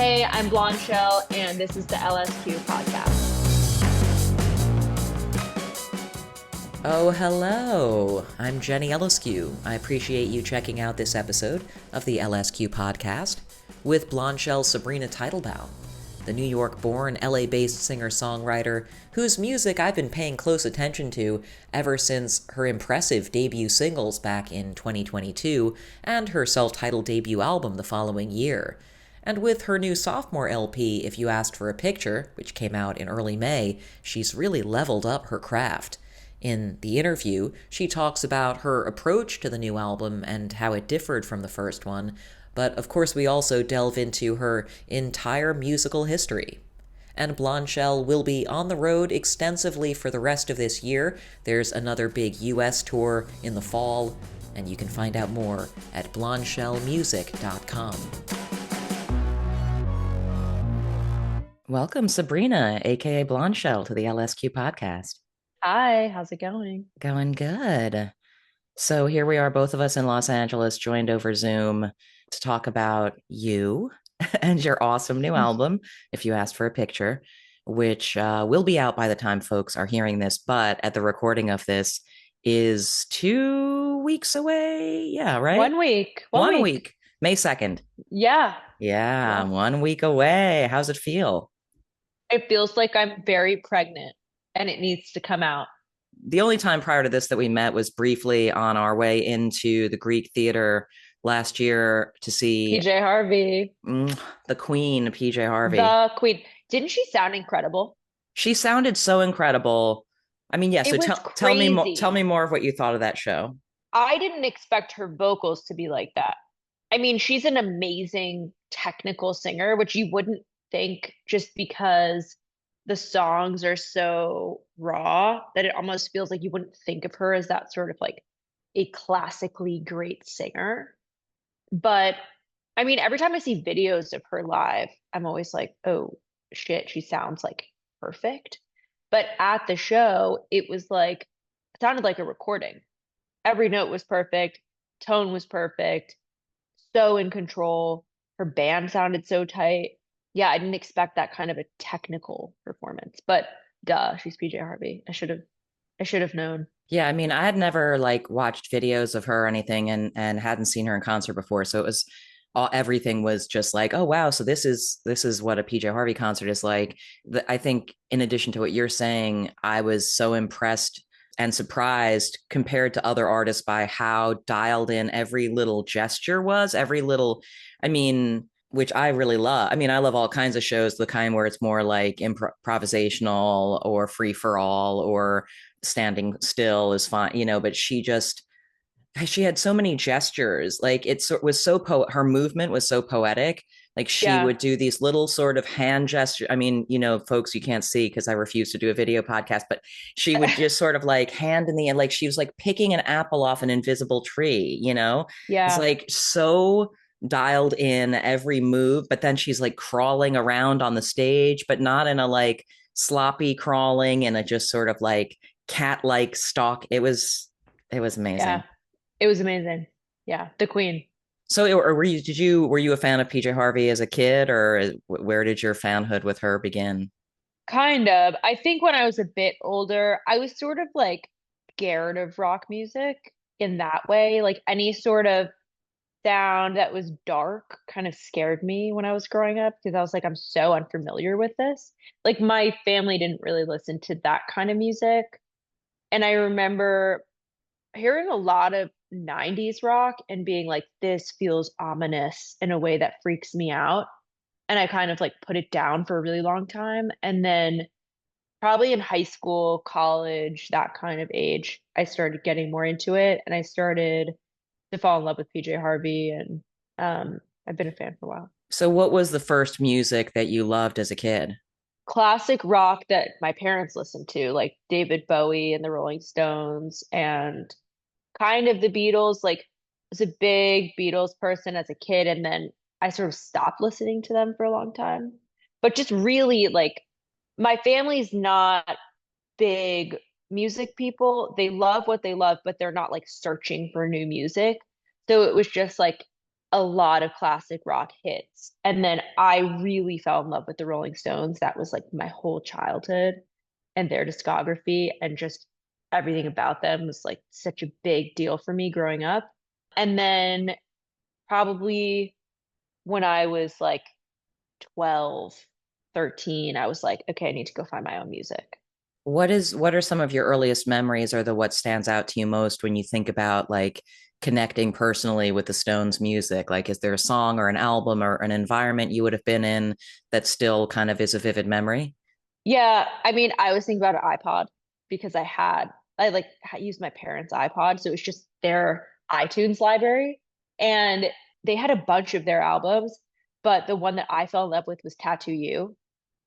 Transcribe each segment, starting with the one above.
Hey, I'm Blondshell, and this is the LSQ podcast. Oh, hello. I'm Jenny LSQ. I appreciate you checking out this episode of the LSQ podcast with Blondshell Sabrina Teitelbaum, the New York-born, LA-based singer-songwriter whose music I've been paying close attention to ever since her impressive debut singles back in 2022 and her self-titled debut album the following year. And with her new sophomore LP, If You Asked for a Picture, which came out in early May, she's really leveled up her craft. In the interview, she talks about her approach to the new album and how it differed from the first one, but of course we also delve into her entire musical history. And Blondshell will be on the road extensively for the rest of this year. There's another big US tour in the fall, and you can find out more at blondshellmusic.com. Welcome, Sabrina, aka Blondshell, to the LSQ podcast. Hi, how's it going? Going good. So here we are, both of us in Los Angeles, joined over Zoom to talk about you and your awesome new album, If You Asked for a Picture, which will be out by the time folks are hearing this, but at the recording of this is 2 weeks away. Yeah, right? 1 week. 1 week. May 2nd. Yeah. Yeah, 1 week away. How's it feel? It feels like I'm very pregnant and it needs to come out. The only time prior to this that we met was briefly on our way into the Greek theater last year to see PJ Harvey. The Queen, PJ Harvey. The Queen. Didn't she sound incredible? She sounded so incredible. I mean, yeah, so tell me more of what you thought of that show. I didn't expect her vocals to be like that. I mean, she's an amazing technical singer, which you wouldn't think just because the songs are so raw that it almost feels like you wouldn't think of her as that sort of like a classically great singer. But I mean, every time I see videos of her live, I'm always like, oh shit, she sounds like perfect. But at the show, it sounded like a recording. Every note was perfect, tone was perfect, so in control. Her band sounded so tight. Yeah, I didn't expect that kind of a technical performance, but duh, she's PJ Harvey. I should have known. Yeah, I mean, I had never like watched videos of her or anything and hadn't seen her in concert before. So it was everything was just like, oh wow, so this is what a PJ Harvey concert is like. I think in addition to what you're saying, I was so impressed and surprised compared to other artists by how dialed in every little gesture was, every little, I mean, which I really love. I mean, I love all kinds of shows, the kind where it's more like improvisational or free for all or standing still is fine, but she had so many gestures. Like was so her movement was so poetic. Like she Yeah. would do these little sort of hand gestures. I mean, folks, you can't see because I refuse to do a video podcast, but she would just sort of like hand in the end, like she was like picking an apple off an invisible tree, It's Yeah. like so dialed in every move, but then she's like crawling around on the stage, but not in a like sloppy crawling and a just sort of like cat-like stalk. It was amazing. Yeah. It was amazing. Yeah. The Queen. So, or were you a fan of PJ Harvey as a kid, or where did your fanhood with her begin? Kind of. I think when I was a bit older, I was sort of like scared of rock music in that way. Like any sort of sound that was dark kind of scared me when I was growing up because I was like, I'm so unfamiliar with this. Like my family didn't really listen to that kind of music. And I remember hearing a lot of 90s rock and being like, this feels ominous in a way that freaks me out. And I kind of like put it down for a really long time. And then probably in high school, college, that kind of age, I started getting more into it and I started to fall in love with PJ Harvey and I've been a fan for a while. So, what was the first music that you loved as a kid? Classic rock that my parents listened to, like David Bowie and the Rolling Stones and kind of the Beatles. Like, I was a big Beatles person as a kid, and then I sort of stopped listening to them for a long time. But just really like my family's not big music people. They love what they love, but they're not like searching for new music. So it was just like a lot of classic rock hits. And then I really fell in love with the Rolling Stones. That was like my whole childhood and their discography and just everything about them was like such a big deal for me growing up. And then probably when I was like 12, 13, I was like, okay, I need to go find my own music. What are some of your earliest memories or the what stands out to you most when you think about like connecting personally with the Stones music? Like, is there a song or an album or an environment you would have been in that still kind of is a vivid memory? Yeah, I mean, I was thinking about an iPod because I like used my parents' iPod, so it was just their iTunes library, and they had a bunch of their albums, but the one that I fell in love with was Tattoo You,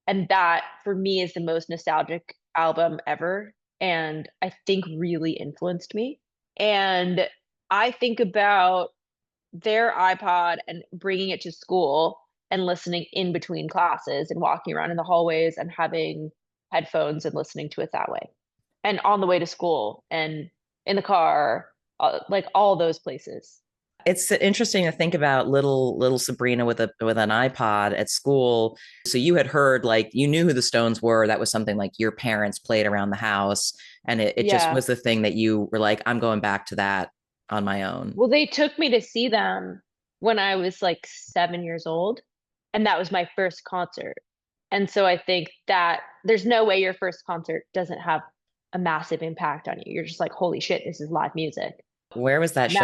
and that for me is the most nostalgic album ever, and I think really influenced me. And I think about their iPod and bringing it to school and listening in between classes and walking around in the hallways and having headphones and listening to it that way. And on the way to school and in the car, like all those places. It's interesting to think about little Sabrina with a with an iPod at school. So you had heard like you knew who the Stones were. That was something like your parents played around the house, and it just Yeah. was the thing that you were like, I'm going back to that on my own. Well, they took me to see them when I was like 7 years old, and that was my first concert. And so I think that there's no way your first concert doesn't have a massive impact on you. You're just like, holy shit, this is live music. Where was that show?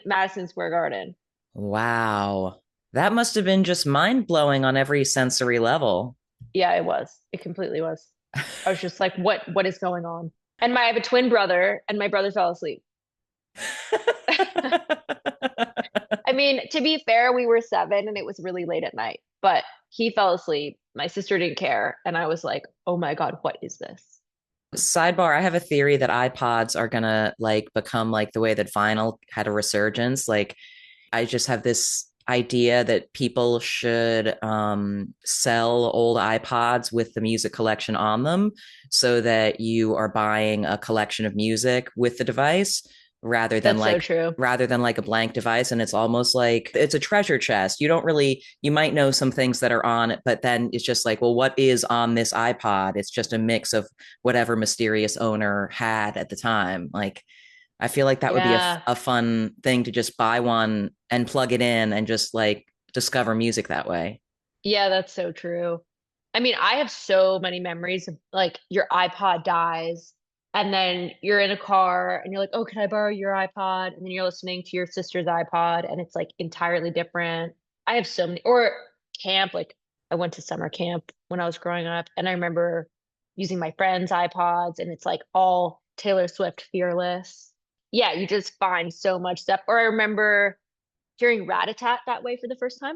Madison Square Garden. Wow. That must have been just mind blowing on every sensory level. Yeah, it was. It completely was. I was just like, what is going on? And I have a twin brother, and my brother fell asleep. I mean, to be fair, we were seven and it was really late at night, but he fell asleep. My sister didn't care. And I was like, oh my God, what is this? Sidebar, I have a theory that iPods are gonna like become like the way that vinyl had a resurgence. Like I just have this idea that people should sell old iPods with the music collection on them so that you are buying a collection of music with the device rather than That's so like true. a blank device. And it's almost like it's a treasure chest. You don't really, you might know some things that are on it, but then it's just like, well, what is on this iPod? It's just a mix of whatever mysterious owner had at the time. Like I feel like that would be Yeah. a fun thing to just buy one and plug it in and just like discover music that way. Yeah, that's so true. I mean, I have so many memories of like your iPod dies and then you're in a car and you're like, oh, can I borrow your iPod? And then you're listening to your sister's iPod and it's like entirely different. I have so many, or camp, like I went to summer camp when I was growing up and I remember using my friends' iPods and it's like all Taylor Swift Fearless. Yeah, you just find so much stuff. Or I remember hearing Rat-a-tat that way for the first time.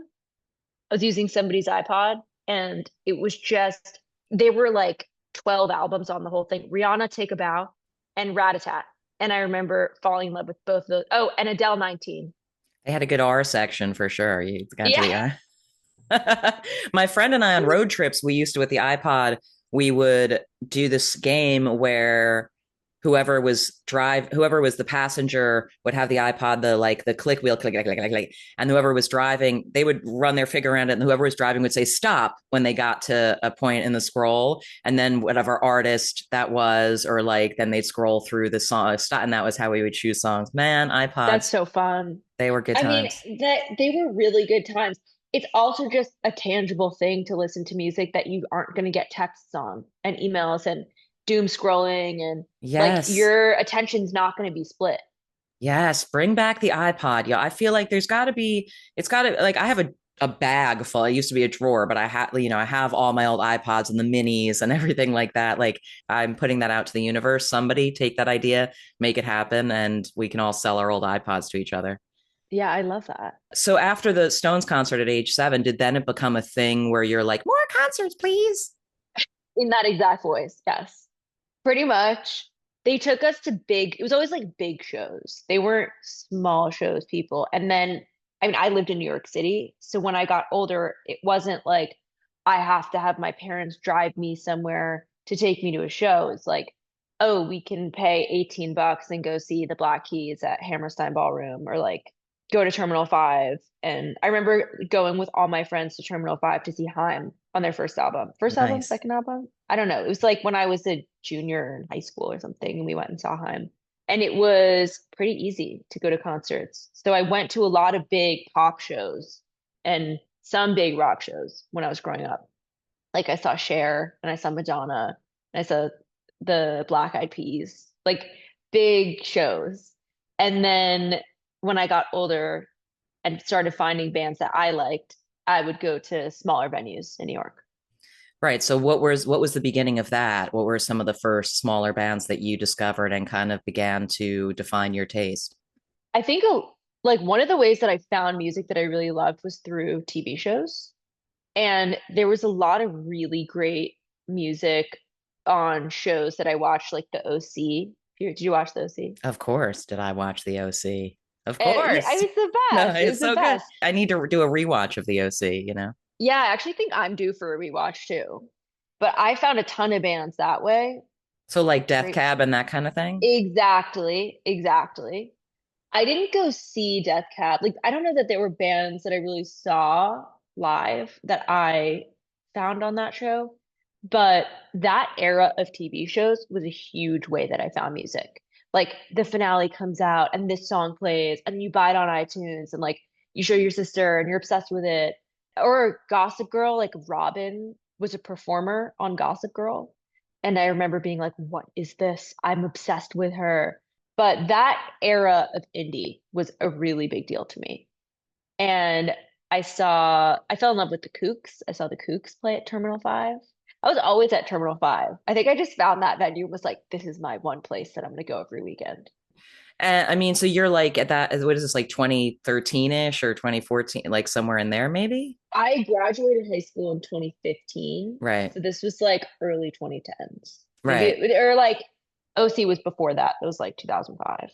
I was using somebody's iPod and it was just, they were like 12 albums on the whole thing. Rihanna, Take a Bow, and Rat-a-tat. And I remember falling in love with both of those. Oh, and Adele 19. They had a good R section for sure. You got to Yeah. the R. My friend and I on road trips, we used to with the iPod, we would do this game where whoever was the passenger would have the iPod, the click wheel, click, and whoever was driving, they would run their finger around it, and whoever was driving would say stop when they got to a point in the scroll, and then whatever artist that was, or like then they'd scroll through the song, and that was how we would choose songs. Man, That's iPods, so fun. they were good I mean, times. that they were really good times. It's also just a tangible thing to listen to music that you aren't going to get texts on and emails and doom scrolling and like Yes. your attention's not going to be split. Yes, bring back the iPod. Yeah, I feel like it's got to, like, I have a bag full. It used to be a drawer, but I have all my old iPods and the minis and everything like that. Like, I'm putting that out to the universe. Somebody take that idea, make it happen, and we can all sell our old iPods to each other. Yeah, I love that. So after the Stones concert at age 7, did then it become a thing where you're like, more concerts, please? In that exact voice. Yes. Pretty much. They took us to it was always like big shows. They weren't small shows, people. And then, I mean, I lived in New York City. So when I got older, it wasn't like I have to have my parents drive me somewhere to take me to a show. It's like, oh, we can pay $18 and go see the Black Keys at Hammerstein Ballroom or like go to Terminal 5. And I remember going with all my friends to Terminal 5 to see Haim on their first album. First album, Nice. second album? I don't know. It was like when I was a junior in high school or something, and we went and saw Haim. And it was pretty easy to go to concerts. So I went to a lot of big pop shows and some big rock shows when I was growing up. Like I saw Cher and I saw Madonna and I saw the Black Eyed Peas, like big shows. And then when I got older and started finding bands that I liked, I would go to smaller venues in New York. Right. So what was the beginning of that? What were some of the first smaller bands that you discovered and kind of began to define your taste? I think like one of the ways that I found music that I really loved was through TV shows. And there was a lot of really great music on shows that I watched, like the OC. Did you watch the OC? Of course, did I watch the OC? Of Yeah, I course. mean, it's the No, best. It it's was the so good. best. I need to do a rewatch of the OC. Yeah, I actually think I'm due for a rewatch too. But I found a ton of bands that way. So like Death Great. Cab and that kind of thing? Exactly, exactly. I didn't go see Death Cab. Like, I don't know that there were bands that I really saw live that I found on that show, but that era of TV shows was a huge way that I found music. Like, the finale comes out and this song plays, and you buy it on iTunes, and like you show your sister and you're obsessed with it. Or Gossip Girl, like Robin was a performer on Gossip Girl. And I remember being like, what is this? I'm obsessed with her. But that era of indie was a really big deal to me. And I fell in love with the Kooks. I saw the Kooks play at Terminal 5. I was always at Terminal 5. I think I just found that venue and was like, this is my one place that I'm going to go every weekend. And I mean, so you're like at that, what is this, like 2013-ish or 2014, like somewhere in there, maybe? I graduated high school in 2015. Right. So this was like early 2010s. Right. Or like OC was before that. It was like 2005.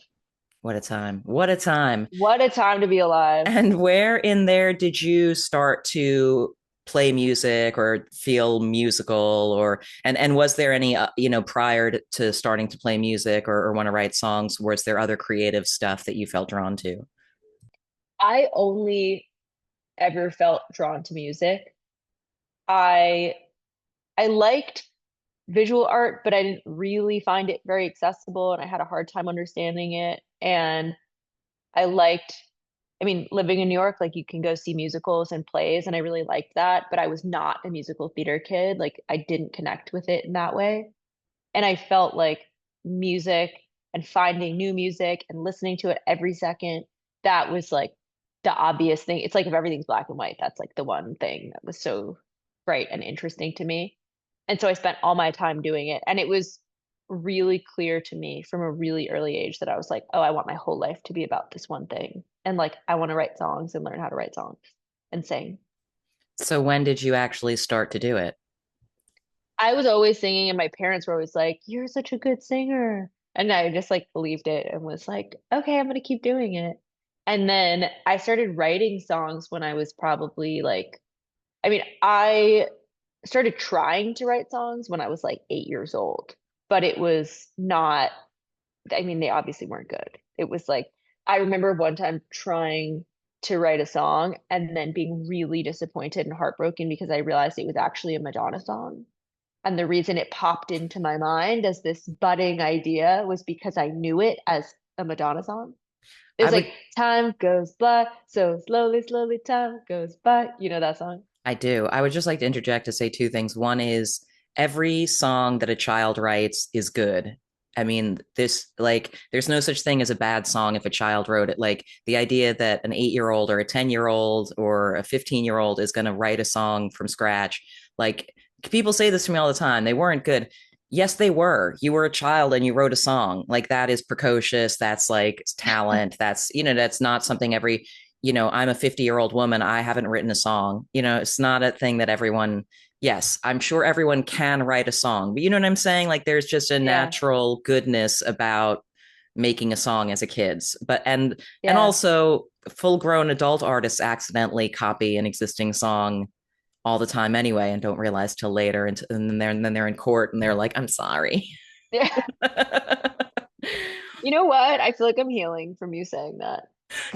What a time. What a time. What a time to be alive. And where in there did you start to play music or feel musical and was there any prior to starting to play music or want to write songs, was there other creative stuff that you felt drawn to? I only ever felt drawn to music. I I liked visual art, but I didn't really find it very accessible and I had a hard time understanding it. And I liked, I mean, living in New York, like you can go see musicals and plays, and I really liked that, but I was not a musical theater kid. Like I didn't connect with it in that way. And I felt like music and finding new music and listening to it every second, that was like the obvious thing. It's like if everything's black and white, that's like the one thing that was so bright and interesting to me. And so I spent all my time doing it. And it was really clear to me from a really early age that I was like, oh, I want my whole life to be about this one thing. And like, I want to write songs and learn how to write songs and sing. So when did you actually start to do it? I was always singing, and my parents were always like, you're such a good singer. And I just like believed it and was like, okay, I'm gonna keep doing it. And then I started writing songs when I was probably like, I mean, I started trying to write songs when I was like 8 years old, but it was not, I mean, they obviously weren't good. It was like, I remember one time trying to write a song and then being really disappointed and heartbroken because I realized it was actually a Madonna song. And the reason it popped into my mind as this budding idea was because I knew it as a Madonna song. It I was would like, time goes by, so slowly, slowly, time goes by. You know that song? I do. I would just like to interject to say two things. One is every song that a child writes is good. I mean, there's no such thing as a bad song if a child wrote it. Like the idea that an 8-year-old or a 10-year-old or a 15-year-old is going to write a song from scratch. Like people say this to me all the time. They weren't good. Yes, they were. You were a child and you wrote a song. Like that is precocious. That's like talent. That's not something I'm a 50-year-old woman. I haven't written a song. It's not a thing that everyone, yes, I'm sure everyone can write a song, but you know what I'm saying? Like there's just a Yeah, natural goodness about making a song as a kid's. And yeah, also full-grown adult artists accidentally copy an existing song all the time anyway and don't realize till later and then they're in court and they're like, I'm sorry. yeah. You know what? I feel like I'm healing from you saying that.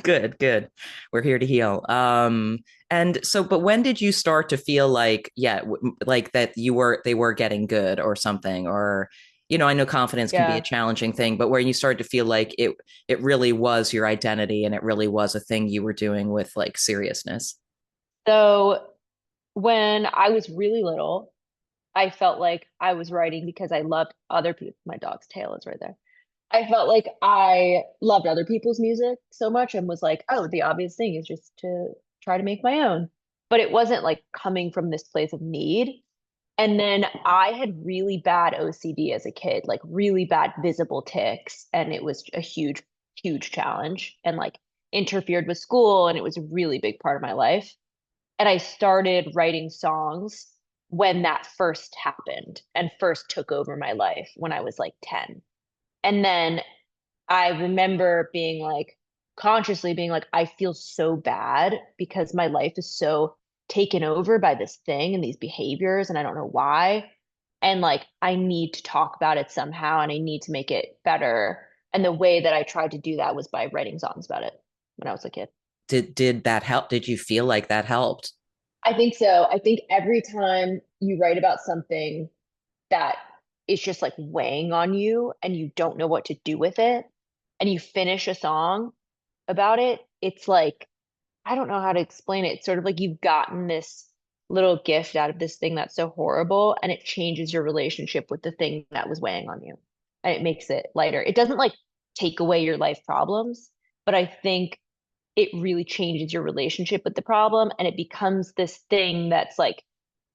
Good, good. We're here to heal. And so, but when did you start to feel like, yeah, like that they were getting good or something, or, I know confidence can be a Yeah. challenging thing, but where you started to feel like it really was your identity and it really was a thing you were doing with like seriousness. So when I was really little, I felt like I was writing because I loved other people. My dog's tail is right there. I felt like I loved other people's music so much and was like, oh, the obvious thing is just to try to make my own. But it wasn't like coming from this place of need. And then I had really bad OCD as a kid, like really bad visible tics. And it was a huge, huge challenge and like interfered with school. And it was a really big part of my life. And I started writing songs when that first happened and first took over my life when I was like 10. And then I remember being like, consciously being like, I feel so bad because my life is so taken over by this thing and these behaviors, and I don't know why. And like, I need to talk about it somehow and I need to make it better. And the way that I tried to do that was by writing songs about it when I was a kid. Did that help? Did you feel like that helped? I think so. I think every time you write about something that is just like weighing on you and you don't know what to do with it, and you finish a song about it, it's like, I don't know how to explain it. It's sort of like you've gotten this little gift out of this thing that's so horrible, and it changes your relationship with the thing that was weighing on you. And it makes it lighter. It doesn't like take away your life problems, but I think it really changes your relationship with the problem, and it becomes this thing that's like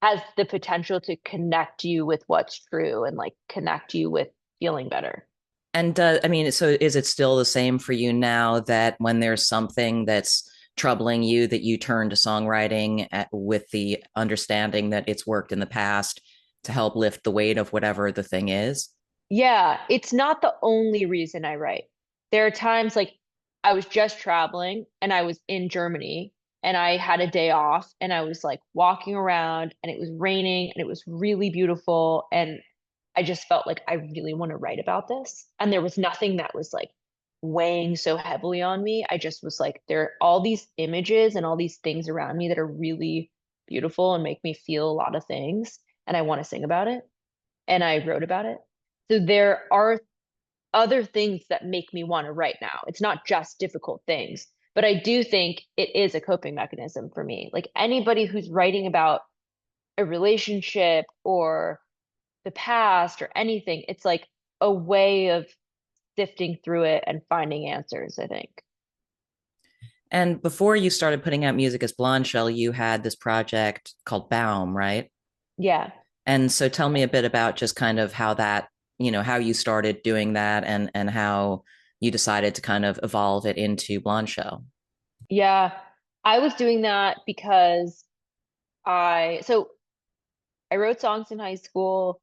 has the potential to connect you with what's true and like connect you with feeling better. And I mean, so is it still the same for you now that when there's something that's troubling you, that you turn to songwriting with the understanding that it's worked in the past to help lift the weight of whatever the thing is? Yeah, it's not the only reason I write. There are times like I was just traveling and I was in Germany and I had a day off and I was like walking around and it was raining and it was really beautiful, and I just felt like I really want to write about this. And there was nothing that was like weighing so heavily on me. I just was like, there are all these images and all these things around me that are really beautiful and make me feel a lot of things, and I want to sing about it. And I wrote about it. So there are other things that make me want to write now. It's not just difficult things, but I do think it is a coping mechanism for me. Like anybody who's writing about a relationship or the past or anything, it's like a way of sifting through it and finding answers, I think. And before you started putting out music as Blondshell, you had this project called Baum, right? Yeah. And so tell me a bit about just kind of how that, how you started doing that and how you decided to kind of evolve it into Blondshell. Yeah. I was doing that because so I wrote songs in high school.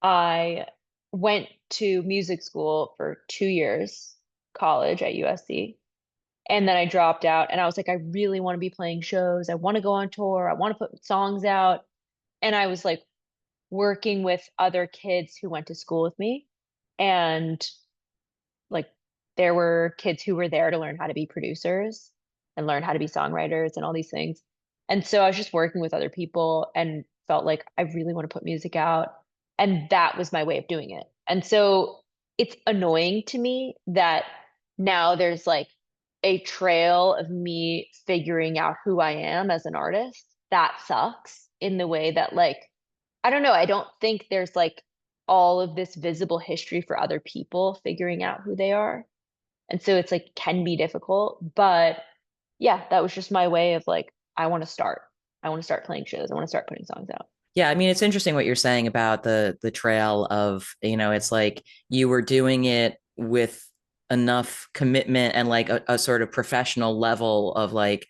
I went to music school for 2 years, college at USC. And then I dropped out and I was like, I really want to be playing shows. I want to go on tour. I want to put songs out. And I was like working with other kids who went to school with me. And like there were kids who were there to learn how to be producers and learn how to be songwriters and all these things. And so I was just working with other people and felt like I really want to put music out. And that was my way of doing it. And so it's annoying to me that now there's like a trail of me figuring out who I am as an artist. That sucks in the way that like I don't know, I don't think there's like all of this visible history for other people figuring out who they are. And so it's like can be difficult, but yeah, that was just my way of like I want to start. I want to start playing shows. I want to start putting songs out. Yeah, I mean, it's interesting what you're saying about the trail of, it's like you were doing it with enough commitment and like a sort of professional level of like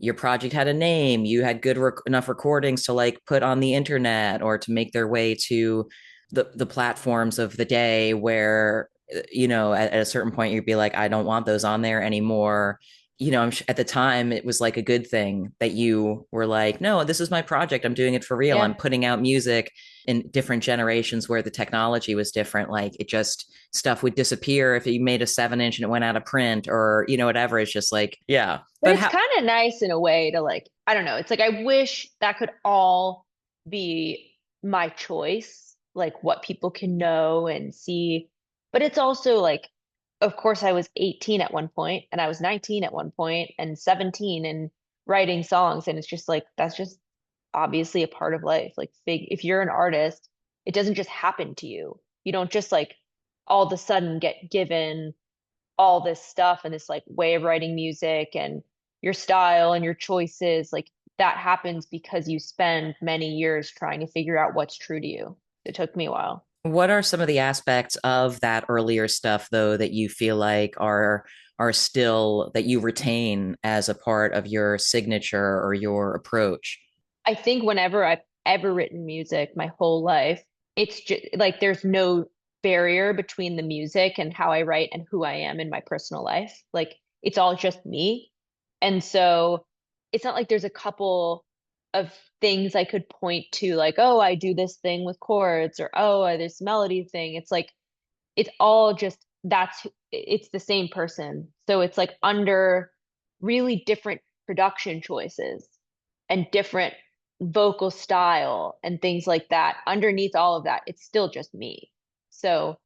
your project had a name, you had enough recordings to like put on the internet or to make their way to the platforms of the day where at a certain point you'd be like, I don't want those on there anymore. at the time it was like a good thing that you were like, no, this is my project. I'm doing it for real. I'm Yeah. putting out music in different generations where the technology was different. Like it just stuff would disappear if you made a 7 inch and it went out of print or, whatever. It's just like, yeah. But But it's how, kind of nice in a way to like, I don't know. It's like I wish that could all be my choice, like what people can know and see. But it's also like, of course, I was 18 at one point and I was 19 at one point and 17 and writing songs. And it's just like, that's just obviously a part of life. Like, if you're an artist, it doesn't just happen to you. You don't just like all of a sudden get given all this stuff and this like way of writing music and your style and your choices. Like, that happens because you spend many years trying to figure out what's true to you. It took me a while. what are some of the aspects of that earlier stuff though that you feel like are still that you retain as a part of your signature or your approach? I think whenever I've ever written music my whole life, it's just like there's no barrier between the music and how I write and who I am in my personal life. Like, it's all just me. And so it's not like there's a couple of things I could point to, like, oh, I do this thing with chords, or oh, this melody thing. It's like it's all just it's the same person. So it's like under really different production choices and different vocal style and things like that. Underneath all of that, it's still just me. So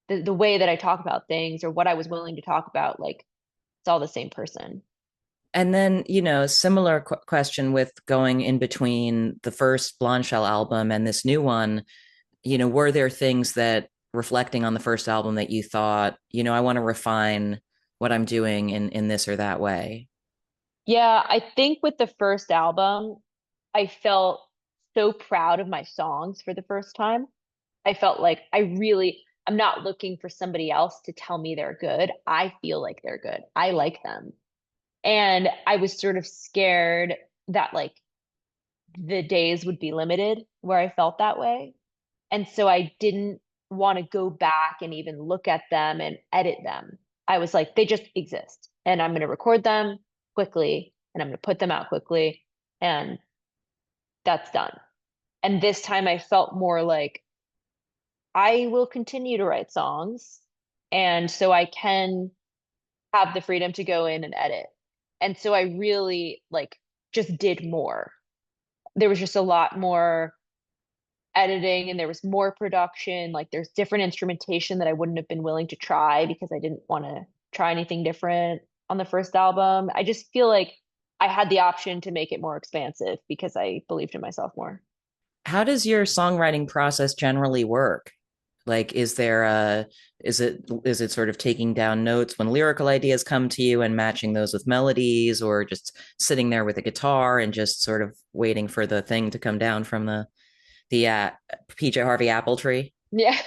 the way that I talk about things or what I was willing to talk about, like, it's all the same person. And then, similar question with going in between the first Blondshell album and this new one, were there things that reflecting on the first album that you thought, I want to refine what I'm doing in this or that way? Yeah, I think with the first album, I felt so proud of my songs for the first time. I felt like I'm not looking for somebody else to tell me they're good. I feel like they're good. I like them. And I was sort of scared that like the days would be limited where I felt that way. And so I didn't want to go back and even look at them and edit them. I was like, they just exist and I'm going to record them quickly and I'm going to put them out quickly and that's done. And this time I felt more like I will continue to write songs. And so I can have the freedom to go in and edit. And so I really like just did more. There was just a lot more editing and there was more production. Like, there's different instrumentation that I wouldn't have been willing to try because I didn't want to try anything different on the first album. I just feel like I had the option to make it more expansive because I believed in myself more. How does your songwriting process generally work? Like, is it sort of taking down notes when lyrical ideas come to you and matching those with melodies, or just sitting there with a guitar and just sort of waiting for the thing to come down from the PJ Harvey apple tree? Yeah.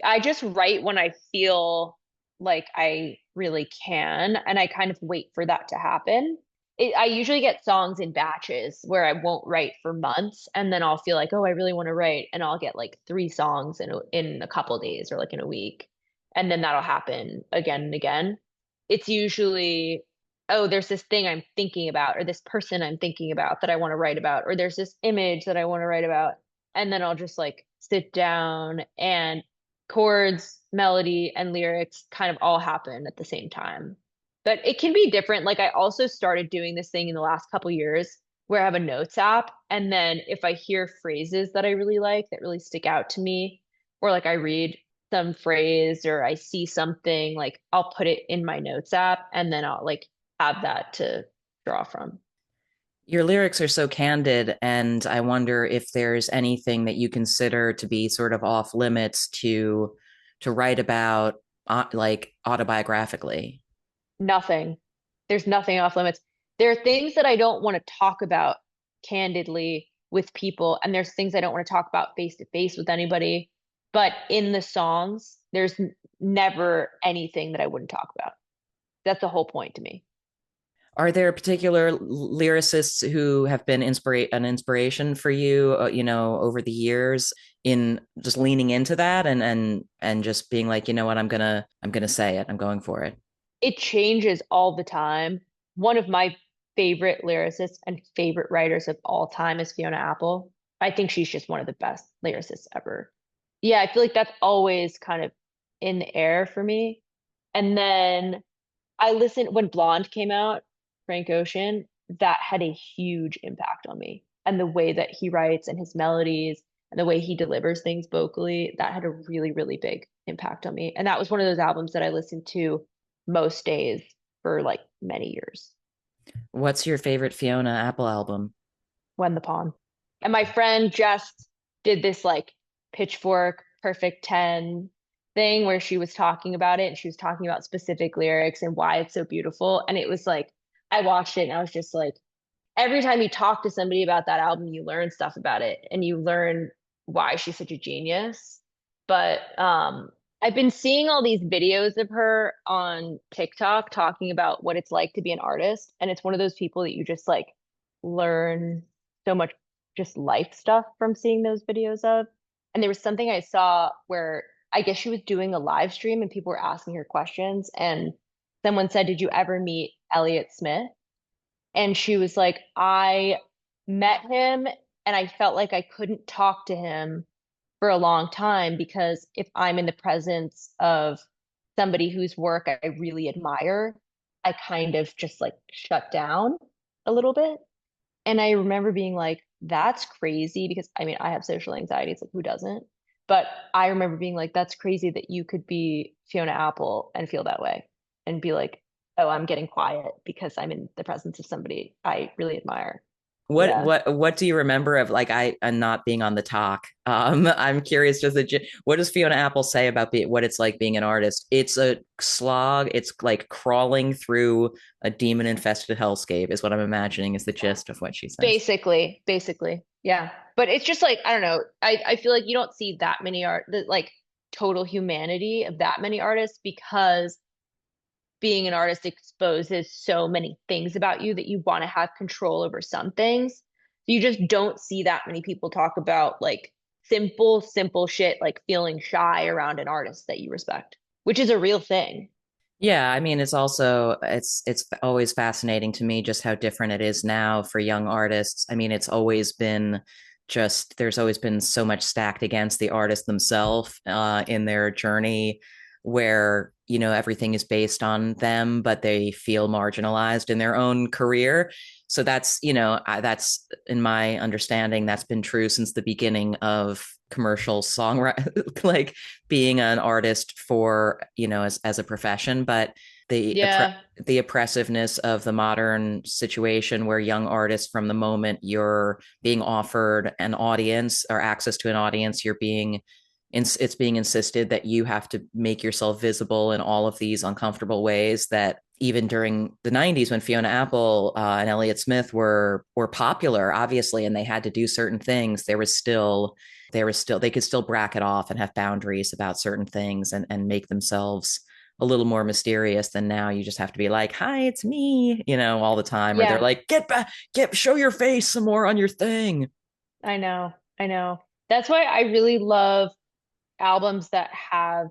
I just write when I feel like I really can, and I kind of wait for that to happen. I usually get songs in batches where I won't write for months, and then I'll feel like, oh, I really want to write, and I'll get like three songs in a couple days or like in a week, and then that'll happen again and again. It's usually, oh, there's this thing I'm thinking about, or this person I'm thinking about that I want to write about, or there's this image that I want to write about, and then I'll just like sit down and chords, melody, and lyrics kind of all happen at the same time. But it can be different. Like, I also started doing this thing in the last couple years where I have a notes app, and then if I hear phrases that I really like that really stick out to me, or like I read some phrase or I see something, like I'll put it in my notes app and then I'll like have that to draw from. Your lyrics are so candid, and I wonder if there's anything that you consider to be sort of off limits to write about, like autobiographically. Nothing. There's nothing off limits. There are things that I don't want to talk about candidly with people, and there's things I don't want to talk about face to face with anybody. But in the songs, there's never anything that I wouldn't talk about. That's the whole point to me. Are there particular lyricists who have been an inspiration for you, over the years in just leaning into that and just being like, you know what, I'm gonna say it, I'm going for it. it changes all the time. One of my favorite lyricists and favorite writers of all time is Fiona Apple. I think she's just one of the best lyricists ever. Yeah, I feel like that's always kind of in the air for me. And then I listened when Blonde came out, Frank Ocean, that had a huge impact on me. And the way that he writes and his melodies and the way he delivers things vocally, that had a really, really big impact on me. And that was one of those albums that I listened to most days for like many years. What's your favorite Fiona Apple album? When the Pawn. And my friend just did this like pitchfork perfect 10 thing where she was talking about it and she was talking about specific lyrics and why it's so beautiful. And it was like, I watched it and I was just like, every time you talk to somebody about that album, you learn stuff about it and you learn why she's such a genius. But I've been seeing all these videos of her on TikTok talking about what it's like to be an artist. And it's one of those people that you just like learn so much just life stuff from seeing those videos of. And there was something I saw where I guess she was doing a live stream and people were asking her questions. And someone said, "Did you ever meet Elliott Smith?" And she was like, I met him and I felt like I couldn't talk to him for a long time because if I'm in the presence of somebody whose work I really admire, I kind of just like shut down a little bit. And I remember being like, that's crazy because I mean, I have social anxiety. It's like, who doesn't? But I remember being like, that's crazy that you could be Fiona Apple and feel that way and be like, oh, I'm getting quiet because I'm in the presence of somebody I really admire. What Yeah. what what do you remember of like I'm not being on the talk? I'm curious. What does Fiona Apple say about what it's like being an artist? It's a slog. It's like crawling through a demon infested hellscape is what I'm imagining is the gist of what she says. Basically. Yeah. But it's just like, I don't know. I feel like you don't see that many like total humanity of that many artists because being an artist exposes so many things about you that you want to have control over some things. You just don't see that many people talk about like simple shit like feeling shy around an artist that you respect, which is a real thing. Yeah, I mean, it's always fascinating to me just how different it is now for young artists. I mean, it's always been just there's always been so much stacked against the artist themselves in their journey, where everything is based on them, but they feel marginalized in their own career. So that's in my understanding that's been true since the beginning of commercial songwriting, like being an artist for as a profession. But the Yeah. the oppressiveness of the modern situation where young artists, from the moment you're being offered an audience or access to an audience, it's being insisted that you have to make yourself visible in all of these uncomfortable ways that even during the 90s when Fiona Apple and Elliott Smith were popular, obviously, and they had to do certain things, they could still bracket off and have boundaries about certain things and make themselves a little more mysterious than now. You just have to be like, hi, it's me, all the time. Or they're Yeah. like, get back, show your face some more on your thing. I know. I know. That's why I really love albums that have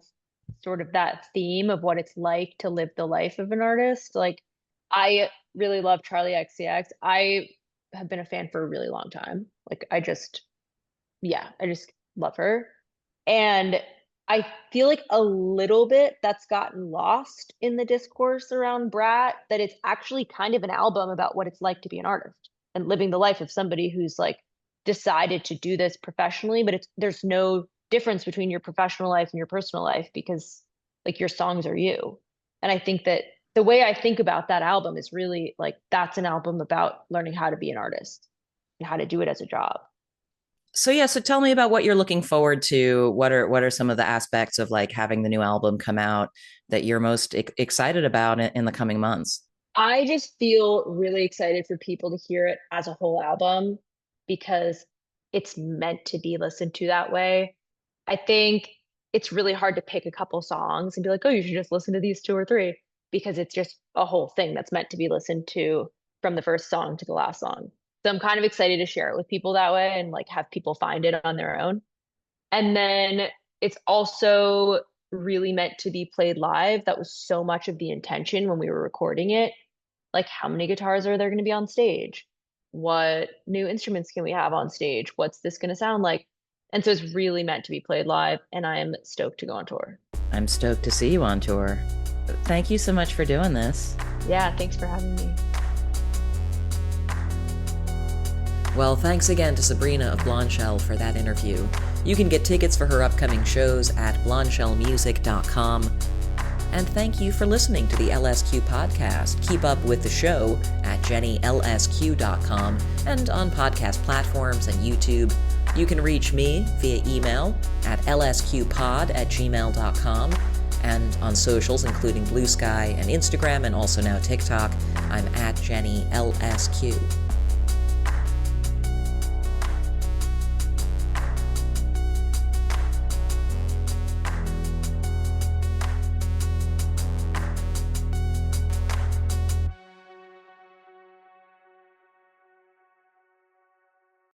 sort of that theme of what it's like to live the life of an artist. Like I really love Charlie XCX. I have been a fan for a really long time. Like I just love her. And I feel like a little bit that's gotten lost in the discourse around Brat, that it's actually kind of an album about what it's like to be an artist and living the life of somebody who's like decided to do this professionally, but there's no difference between your professional life and your personal life because like your songs are you. And I think that the way I think about that album is really like that's an album about learning how to be an artist and how to do it as a job. So yeah, so tell me about what you're looking forward to. What are some of the aspects of like having the new album come out that you're most excited about in the coming months? I just feel really excited for people to hear it as a whole album because it's meant to be listened to that way. I think it's really hard to pick a couple songs and be like, oh, you should just listen to these two or three because it's just a whole thing that's meant to be listened to from the first song to the last song. So I'm kind of excited to share it with people that way and like have people find it on their own. And then it's also really meant to be played live. That was so much of the intention when we were recording it. Like, how many guitars are there going to be on stage? What new instruments can we have on stage? What's this going to sound like? And so it's really meant to be played live, and I am stoked to go on tour. I'm stoked to see you on tour. Thank you so much for doing this. Yeah, thanks for having me. Well, thanks again to Sabrina of Blondshell for that interview. You can get tickets for her upcoming shows at blondshellmusic.com. And thank you for listening to the LSQ podcast. Keep up with the show at jennylsq.com and on podcast platforms and YouTube. You can reach me via email at lsqpod@gmail.com and on socials including Blue Sky and Instagram and also now TikTok, I'm at JennyLSQ.